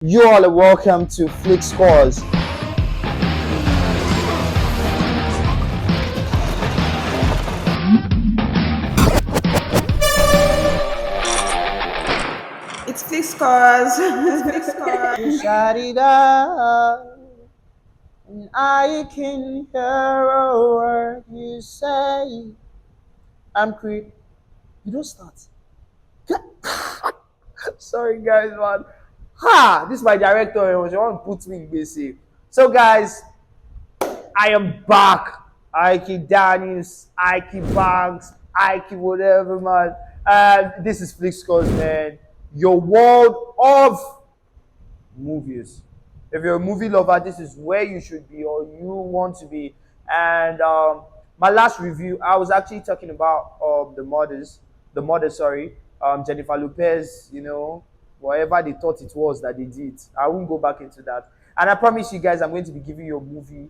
You all are welcome to Flick Scores. It's Flick Scores. It's Flick Scores. You shout it out, and I can hear a word you say. I'm creep. You don't start. Sorry, guys, man. Ha! This is my director. He want to put me in basic. So, guys, I am back. Ike Daniels, Ike Banks, Ike whatever, man. And this is Flick Scores, man. Your world of movies. If you're a movie lover, this is where you should be or you want to be. And my last review, I was actually talking about the mother, sorry, Jennifer Lopez, whatever they thought it was that they did. I won't go back into that. And I promise you guys, I'm going to be giving you a movie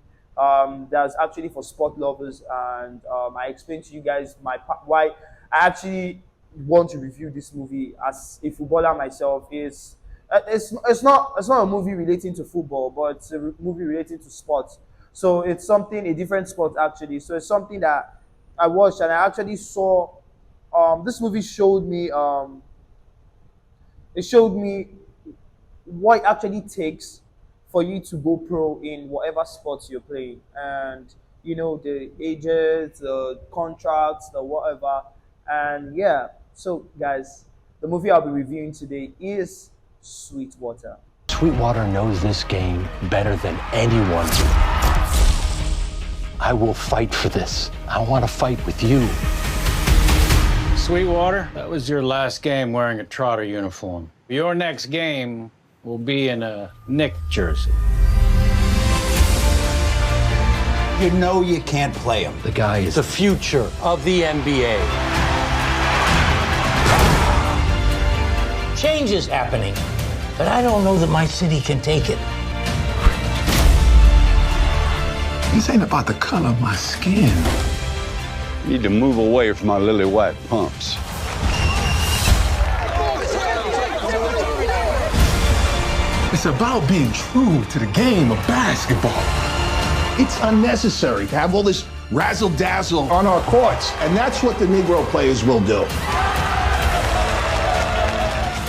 that's actually for sport lovers. And I explained to you guys why I actually want to review this movie as a footballer myself. It's not a movie relating to football, but it's a movie relating to sports. So it's something a different sport actually. So it's something that I watched and I actually saw. This movie showed me. It showed me what it actually takes for you to go pro in whatever sports you're playing, and the ages, the contracts, the whatever, and yeah. So guys, the movie I'll be reviewing today is Sweetwater. Sweetwater knows this game better than anyone. I will fight for this. I want to fight with you. Sweetwater, that was your last game wearing a Trotter uniform. Your next game will be in a Knick jersey. You know you can't play him. The guy is the future of the NBA. Change is happening, but I don't know that my city can take it. This ain't about the color of my skin. You need to move away from my lily white pumps. It's about being true to the game of basketball. It's unnecessary to have all this razzle-dazzle on our courts, and that's what the Negro players will do.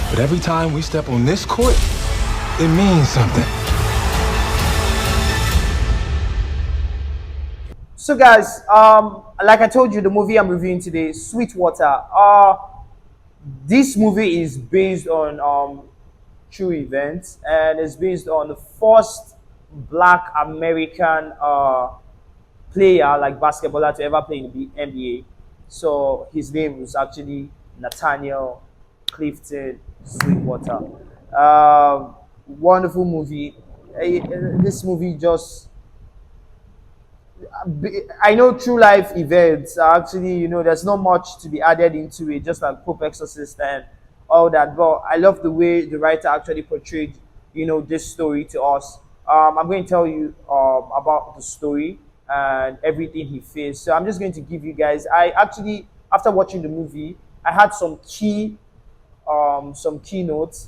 But every time we step on this court, it means something. So guys, like I told you, the movie I'm reviewing today, Sweetwater. This movie is based on true events, and it's based on the first Black American player, like basketballer, to ever play in the NBA. So his name was actually Nathaniel Clifton Sweetwater. Wonderful movie. This movie just, I know true life events are actually, there's not much to be added into it, just like Pope Exorcist and all that. But I love the way the writer actually portrayed, this story to us. I'm going to tell you about the story and everything he faced. So I'm just going to give you guys. I actually, after watching the movie, I had some keynotes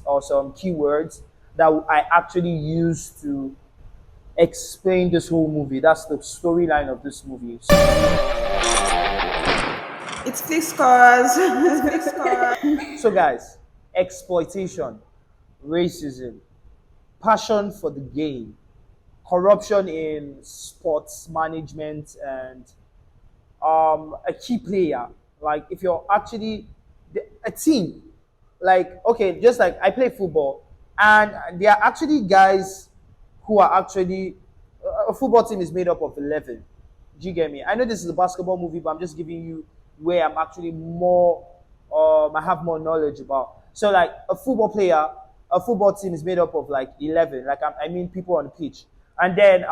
or some keywords that I actually used to explain this whole movie. That's the storyline of this movie. It's Flick Scores. It's Flick Scores. So guys, exploitation, racism, passion for the game, corruption in sports management, and a key player. Like if you're actually a team, like okay, just like I play football, and there are actually guys who are actually a football team is made up of 11. Do you get me? I know this is a basketball movie, but I'm just giving you where I'm actually more I have more knowledge about. So like a football team is made up of like 11, like I mean people on the pitch, and then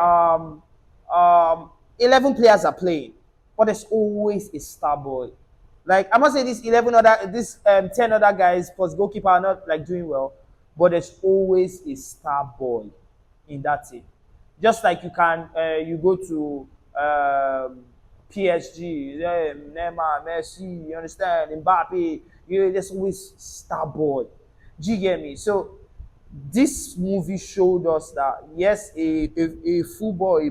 11 players are playing, but there's always a star boy. Like I must say, these 10 other guys plus goalkeeper are not like doing well, but there's always a star boy in that team. Just like you go to PSG, Neymar, Messi, you understand, Mbappe, there's always star boy. Do you get me? So this movie showed us that yes, a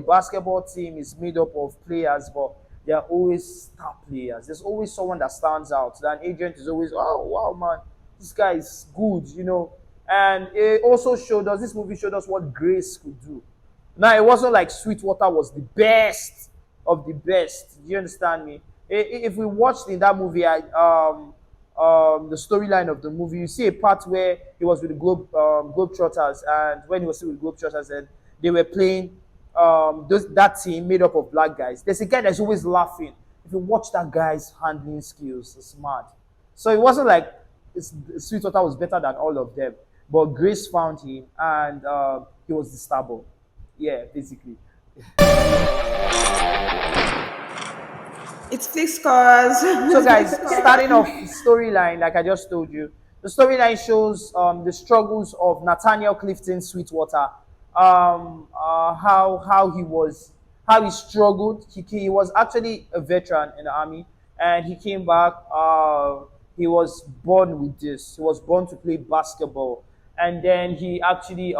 basketball team is made up of players, but there are always star players. There's always someone that stands out. An agent is always, oh wow, man, this guy is good, you know. And it also showed us, this movie showed us what grace could do. Now it wasn't like Sweetwater was the best of the best. Do you understand me? If we watched in that movie, the storyline of the movie, you see a part where he was with the Globetrotters, and when he was still with Globetrotters, and they were playing that team made up of black guys. There's a guy that's always laughing. If you watch that guy's handling skills, it's mad. So it wasn't like Sweetwater was better than all of them, but Grace found him, and he was the star boy. Yeah, basically. It's fixed cause. So guys, starting off the storyline, like I just told you, the storyline shows the struggles of Nathaniel Clifton Sweetwater, how he struggled. He was actually a veteran in the army, and he came back. He was born with this. He was born to play basketball, and then he actually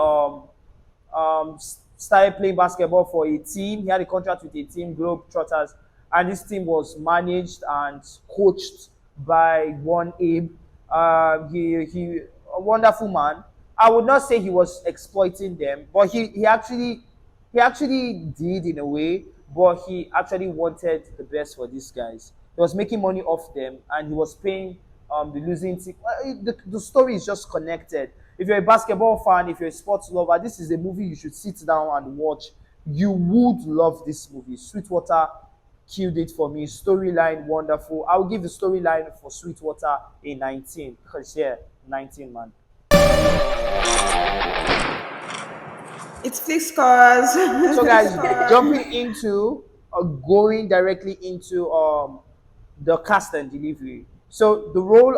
started playing basketball for a team. He had a contract with a team, Globetrotters, and this team was managed and coached by one Abe. He a wonderful man. I would not say he was exploiting them, but he actually did in a way. But he actually wanted the best for these guys. He was making money off them, and he was paying the losing team. The story is just connected. If you're a basketball fan, if you're a sports lover, this is a movie you should sit down and watch. You would love this movie. Sweetwater killed it for me. Storyline wonderful. I'll give the storyline for Sweetwater a 19 because yeah, 19, man. It's fixed cause. So guys, jumping into going directly into the cast and delivery. So the role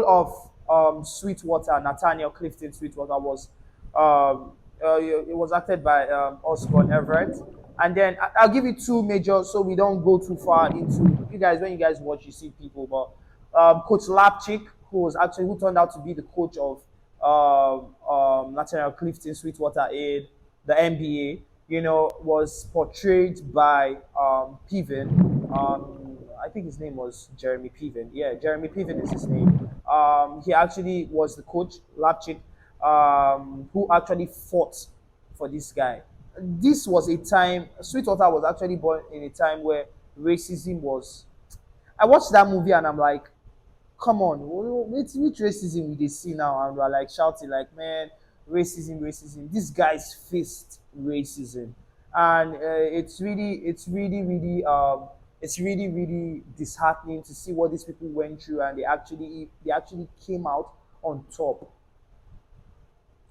of Sweetwater, Nathaniel Clifton Sweetwater was it was acted by Osborne Everett. And then I'll give you two major, so we don't go too far into you guys. When you guys watch, you see people, but Coach Lapchick, who turned out to be the coach of Nathaniel Clifton Sweetwater in the NBA, you know, was portrayed by Piven. I think his name was Jeremy Piven. Yeah, Jeremy Piven is his name. He actually was the coach, Lapchick, who actually fought for this guy. This was a time, Sweetwater was actually born in a time where racism was. I watched that movie and I'm like, come on, which racism we they see now? And we're like shouting, like, man, racism. These guys faced racism. And it's really disheartening to see what these people went through, and they actually came out on top.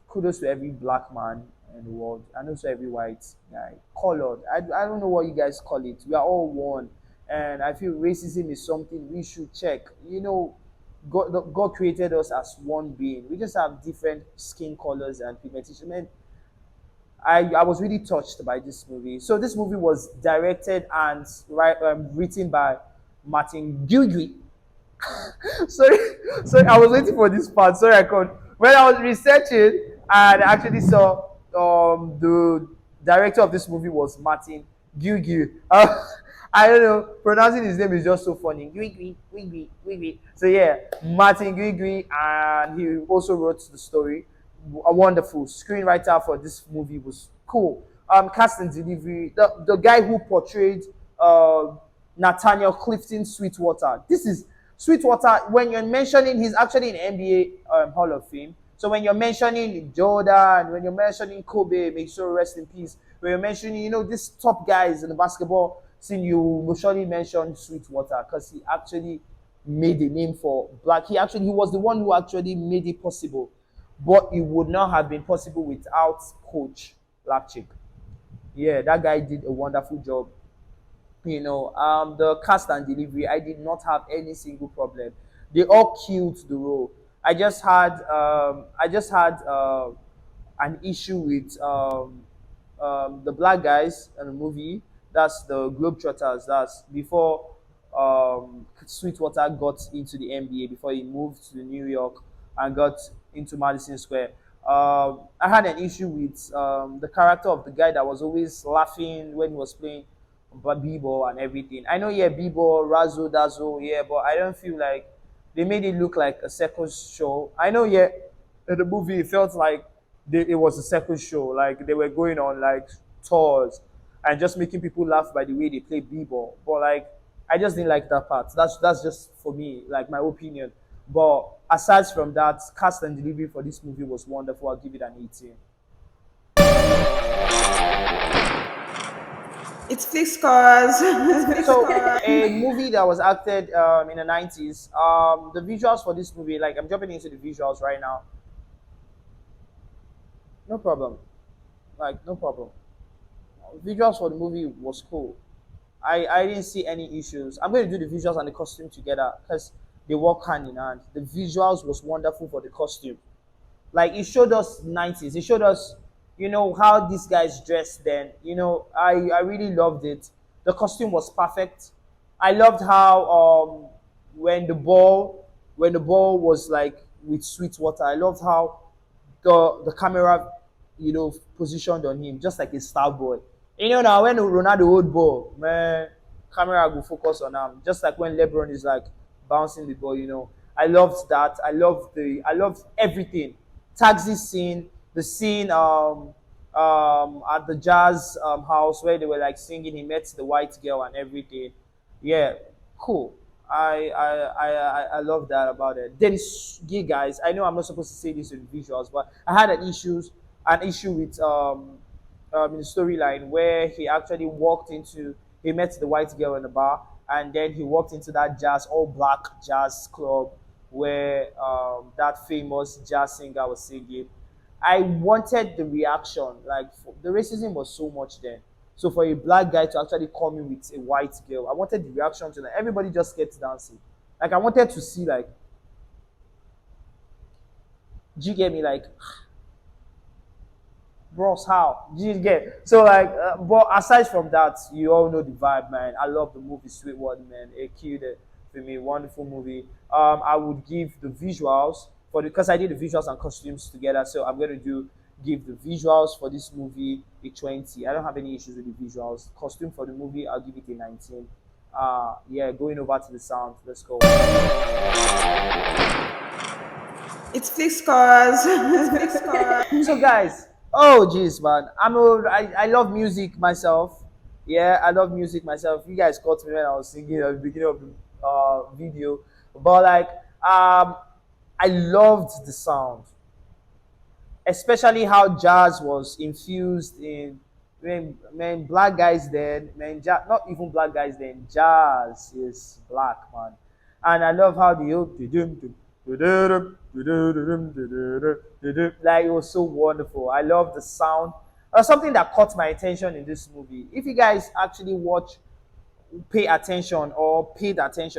Kudos to every black man in the world, and also every white guy, colored. I don't know what you guys call it. We are all one, and I feel racism is something we should check. You know, God created us as one being. We just have different skin colors and pigmentation. And I was really touched by this movie. So this movie was directed and written by Martin Guigui. sorry, I was waiting for this part. Sorry, I couldn't. When I was researching, and I actually saw the director of this movie was Martin Guigui. I don't know, pronouncing his name is just so funny. Guigui. So yeah, Martin Guigui, and he also wrote the story. A wonderful screenwriter for this movie, was cool. Cast and delivery. The guy who portrayed Nathaniel Clifton Sweetwater. This is Sweetwater. When you're mentioning, he's actually in NBA Hall of Fame. So when you're mentioning Jordan, when you're mentioning Kobe, make sure rest in peace. When you're mentioning, you know, these top guys in the basketball scene, you will surely mention Sweetwater because he actually made a name for black. He was the one who actually made it possible. But it would not have been possible without Coach Lapchick. Yeah, that guy did a wonderful job. You know, the cast and delivery, I did not have any single problem. They all killed the role. I just had an issue with the black guys in the movie. That's the Globetrotters. That's before Sweetwater got into the NBA, before he moved to New York. and got into Madison Square. I had an issue with the character of the guy that was always laughing when he was playing b-ball and everything. I know, yeah, b-ball, razzle dazzle, yeah, but I don't feel like they made it look like a circus show. I know, yeah, in the movie it felt like it was a circus show, like they were going on like tours and just making people laugh by the way they play b-ball. But like, I just didn't like that part. That's just for me, like my opinion. But aside from that, cast and delivery for this movie was wonderful. I'll give it an 18. It's Flick Scores. So, a movie that was acted in the 90s. The visuals for this movie, like I'm jumping into the visuals right now. No problem. Like, no problem. Visuals for the movie was cool. I didn't see any issues. I'm going to do the visuals and the costume together because they work hand in hand. The visuals was wonderful for the costume. Like, it showed us 90s. It showed us, how these guys dressed then. I really loved it. The costume was perfect. I loved how when the ball was like with Sweetwater, I loved how the camera, positioned on him just like a star boy. Now when Ronaldo hold ball, man, camera will focus on him. Just like when LeBron is like bouncing the ball. I loved that. I loved everything. Taxi scene, the scene at the jazz house where they were like singing. He met the white girl and everything. Yeah, cool. I love that about it. Then, yeah, guys, I know I'm not supposed to say this in visuals, but I had an issue with in the storyline where he actually he met the white girl in the bar, and then he walked into that all black jazz club where that famous jazz singer was singing. I wanted the reaction, like the racism was so much then. So for a black guy to actually come in with a white girl, I wanted the reaction to that. Everybody just gets dancing. Like I wanted to see like, do you get me? Like, bros, how? Do you get? So like, but aside from that, you all know the vibe, man. I love the movie Sweetwater, man. It killed it for me. Wonderful movie. I would give the visuals because I did the visuals and costumes together. So I'm going to give the visuals for this movie a 20. I don't have any issues with the visuals. Costume for the movie, I'll give it a 19. Yeah, going over to the sound. Let's go. It's Flick Scores. So guys, oh jeez, man, I love music myself. Yeah, I love music myself. You guys caught me when I was singing at the beginning of the video, but like I loved the sound, especially how jazz was infused in man, black guys then, man, not even black guys then, jazz is black, man. And I love how like it was so wonderful. I love the sound. Something that caught my attention in this movie. If you guys actually paid attention,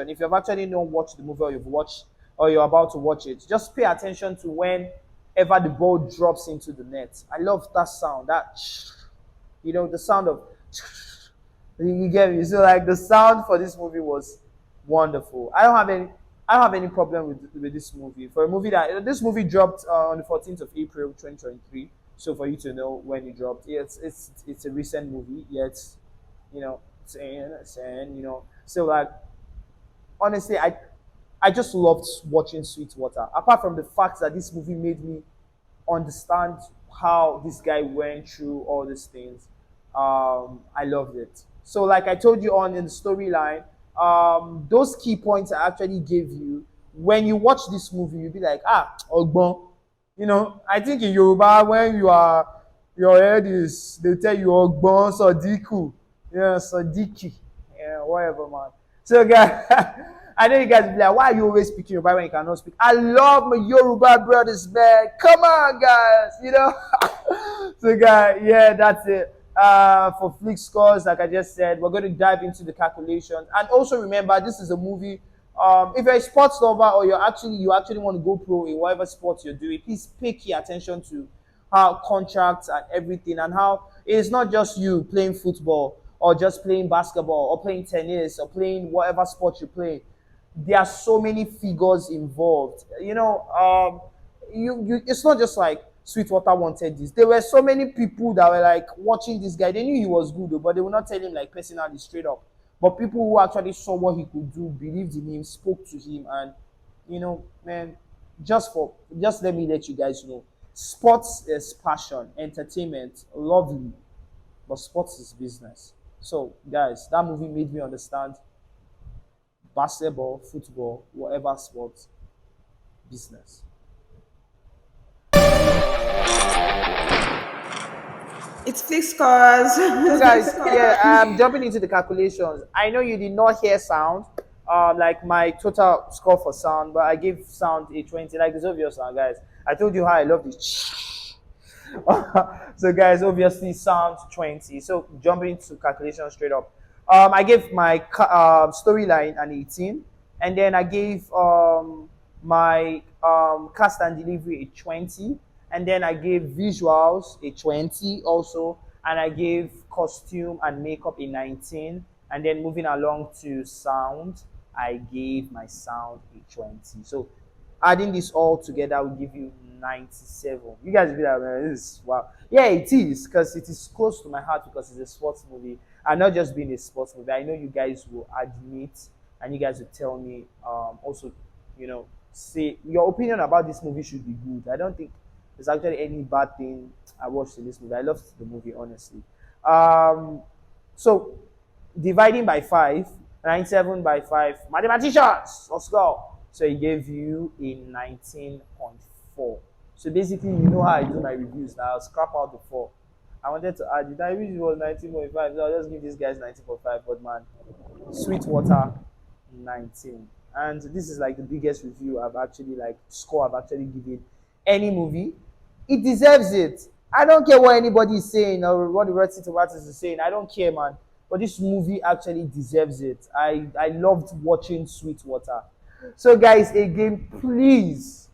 if you've actually not watched the movie or you've watched or you're about to watch it, just pay attention to whenever the ball drops into the net. I love that sound. The sound of you get me. So like the sound for this movie was wonderful. I don't have any problem with this movie. For a movie this movie dropped on the 14th of April 2023. So for you to know when it dropped, yeah, it's a recent movie. Yeah, it's so like honestly, I just loved watching Sweetwater. Apart from the fact that this movie made me understand how this guy went through all these things, I loved it. So like I told you in the storyline, those key points I actually gave you, when you watch this movie, you'll be like, Ogbon. I think in Yoruba, when your head is, they tell you Ogbon, Sodiku, Sodiki, whatever, man. So guys, I know you guys will be like, why are you always speaking Yoruba when you cannot speak? I love my Yoruba brothers, man. Come on, guys, So guys, yeah, that's it. For Flick Scores, like I just said, we're going to dive into the calculations. And also remember, this is a movie. If you're a sports lover or you actually want to go pro in whatever sport you're doing, please pay key attention to how contracts and everything, and how it's not just you playing football or just playing basketball or playing tennis or playing whatever sport you play. there are so many figures involved. It's not just like Sweetwater wanted this. There were so many people that were like watching this guy. They knew he was good, though, but they would not tell him like personally straight up. But people who actually saw what he could do, believed in him, spoke to him, and man, just let me let you guys know, sports is passion, entertainment, lovely, but sports is business. So, guys, that movie made me understand basketball, football, whatever sports, business. It's Flick Scores. So guys, yeah, I'm jumping into the calculations. I know you did not hear sound, like my total score for sound, but I gave sound a 20. Like, it's obvious now, guys. I told you how I love this. So guys, obviously sound 20. So jumping into calculation straight up. I gave my storyline an 18, and then I gave my cast and delivery a 20, and then I gave visuals a 20 also, and I gave costume and makeup a 19, and then moving along to sound, I gave my sound a 20. So adding this all together will give you 97. You guys will be like, man, this is wow. Yeah, it is, because it is close to my heart because it's a sports movie. And not just being a sports movie. I know you guys will admit and you guys will tell me also, say your opinion about this movie should be good. I don't think there's actually any bad thing I watched in this movie. I loved the movie, honestly. So dividing by 5, 97 by 5, mathematicians, let's go. So it gave you a 19.4. So basically, you know how I do my reviews now. I'll scrap out the 4. I wanted to add it. I wish it was 19.5, so I'll just give these guys 19.5. But man, Sweetwater, 19. And this is like the biggest review I've actually given any movie. It deserves it. I don't care what anybody is saying or what the Rotten Tomatoes is saying. I don't care, man. But this movie actually deserves it. I loved watching Sweetwater. So guys, again, please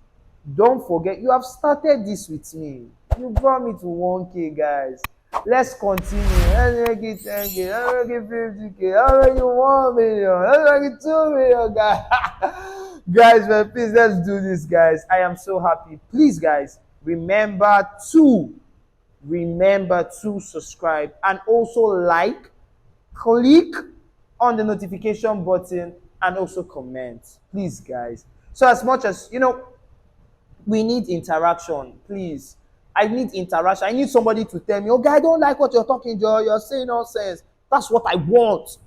don't forget, you have started this with me. You brought me to 1K, guys. Let's continue. Let's make it 10K. Let's make it 50K. Let's make it 1 million. Let's make it 2 million, guys. Guys, man, please, let's do this, guys. I am so happy. Please, guys, remember to subscribe and also like, click on the notification button, and also comment. Please, guys. So as much as, we need interaction, please. I need interaction. I need somebody to tell me, oh, guy, I don't like what you're talking, Joe. You're saying nonsense. That's what I want.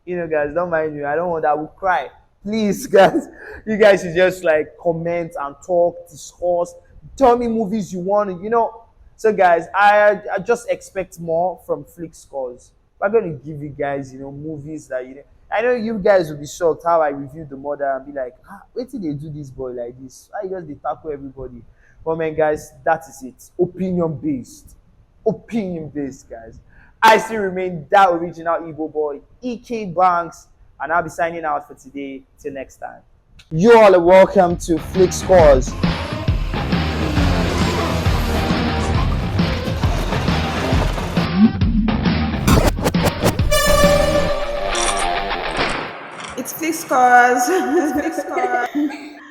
Guys, don't mind me. I don't want that. I will cry. Please, guys. You guys should just like comment and talk, discuss. Tell me movies you want. So, guys, I just expect more from Flick Scores. I'm going to give you guys, movies that, I know you guys will be shocked how I reviewed The Mother and be like, wait till they do this boy like this. I just they tackle everybody. But man, guys, that is it. Opinion based, guys. I still remain that original Igbo boy, EK Banks, and I'll be signing out for today. Till next time. You all are welcome to Flick Scores. It's Flick Scores. It's Flick Scores.